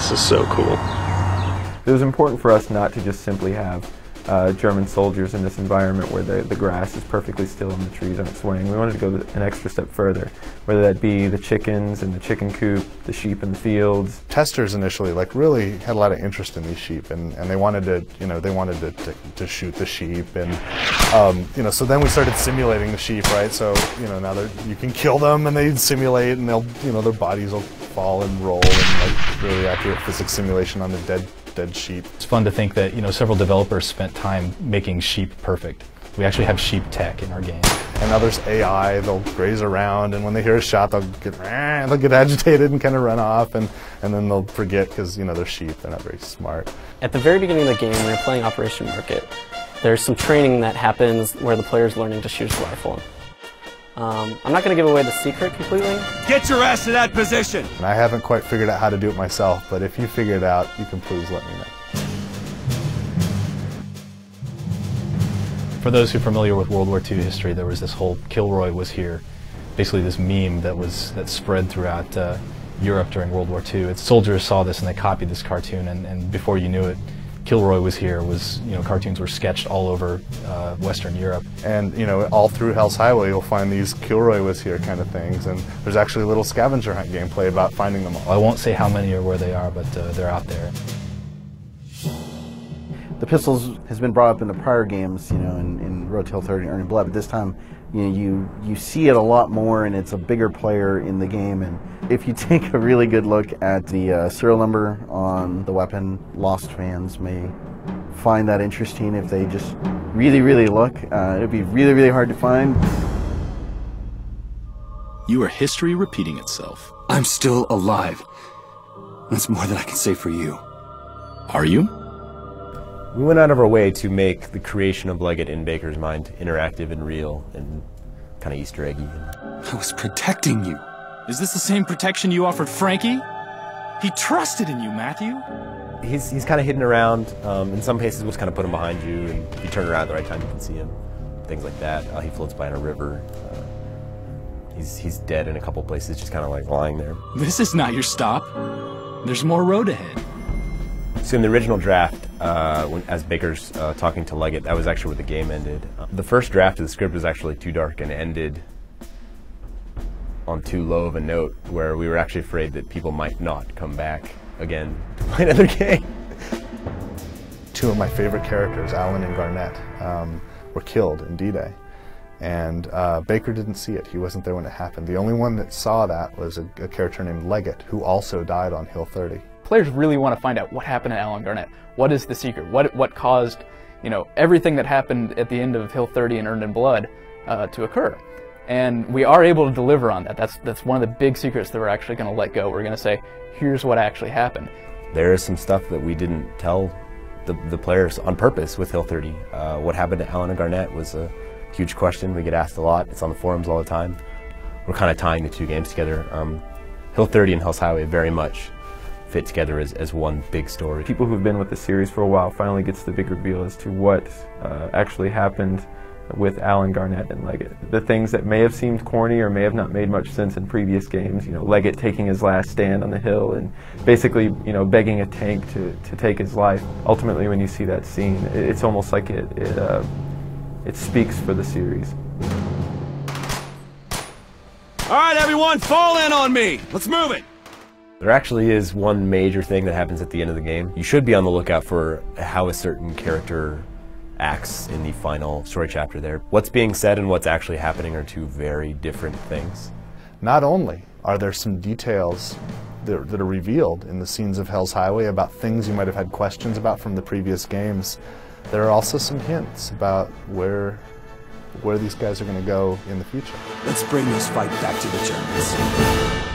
This is so cool. It was important for us not to just simply have German soldiers in this environment where the grass is perfectly still and the trees aren't swaying. We wanted to go an extra step further, whether that be the chickens in the chicken coop, the sheep in the fields. Testers initially really had a lot of interest in these sheep, and they wanted to, to shoot the sheep, and so then we started simulating the sheep, right? So now you can kill them and they simulate, and they'll their bodies will fall and roll, and like really accurate physics simulation on the dead sheep. It's fun to think that some developers spent time making sheep perfect. We actually have sheep tech in our game. And now there's AI, they'll graze around, and when they hear a shot they'll get agitated and kind of run off, and then they'll forget because they're sheep, they're not very smart. At the very beginning of the game when you're playing Operation Market, there's some training that happens where the player's learning to shoot his rifle. I'm not going to give away the secret completely. Get your ass to that position! And I haven't quite figured out how to do it myself, but if you figure it out, you can please let me know. For those who are familiar with World War II history, there was this whole Kilroy was here, basically this meme that spread throughout Europe during World War II. Soldiers saw this and they copied this cartoon, and before you knew it, Kilroy was here. Cartoons were sketched all over Western Europe. And all through Hell's Highway you'll find these Kilroy was here kind of things, and there's actually a little scavenger hunt gameplay about finding them all. I won't say how many or where they are, but they're out there. The pistols has been brought up in the prior games, in Road to Hill 30 and Earning Blood, but this time you see it a lot more, and it's a bigger player in the game. And if you take a really good look at the serial number on the weapon, Lost fans may find that interesting if they just really look. It'd be really hard to find. You are history repeating itself. I'm still alive. That's more than I can say for you. Are you? We went out of our way to make the creation of Leggett in Baker's mind interactive and real and kind of Easter eggy. I was protecting you. Is this the same protection you offered Frankie? He trusted in you, Matthew. He's kind of hidden around. In some places, we'll just kind of put him behind you, and if you turn around at the right time, you can see him. Things like that. He floats by in a river. He's dead in a couple places, just kind of like lying there. This is not your stop. There's more road ahead. So in the original draft, as Baker's talking to Leggett, that was actually where the game ended. The first draft of the script was actually too dark and ended on too low of a note, where we were actually afraid that people might not come back again to play another game. Two of my favorite characters, Alan and Garnett, were killed in D-Day. And Baker didn't see it. He wasn't there when it happened. The only one that saw that was a character named Leggett, who also died on Hill 30. Players really want to find out what happened to Alan Garnett. What is the secret? What caused, everything that happened at the end of Hill 30 and Earned in Blood to occur? And we are able to deliver on that. That's one of the big secrets that we're actually going to let go. We're going to say, here's what actually happened. There is some stuff that we didn't tell the players on purpose with Hill 30. What happened to Alan and Garnett was a huge question. We get asked a lot. It's on the forums all the time. We're kind of tying the two games together. Hill 30 and Hell's Highway very much fit together as one big story. People who've been with the series for a while finally gets the big reveal as to what actually happened with Alan Garnett and Leggett. The things that may have seemed corny or may have not made much sense in previous games, Leggett taking his last stand on the hill and basically, begging a tank to take his life. Ultimately, when you see that scene, it's almost like it speaks for the series. All right, everyone, fall in on me. Let's move it. There actually is one major thing that happens at the end of the game. You should be on the lookout for how a certain character acts in the final story chapter there. What's being said and what's actually happening are two very different things. Not only are there some details that are revealed in the scenes of Hell's Highway about things you might have had questions about from the previous games, there are also some hints about where these guys are going to go in the future. Let's bring this fight back to the Germans.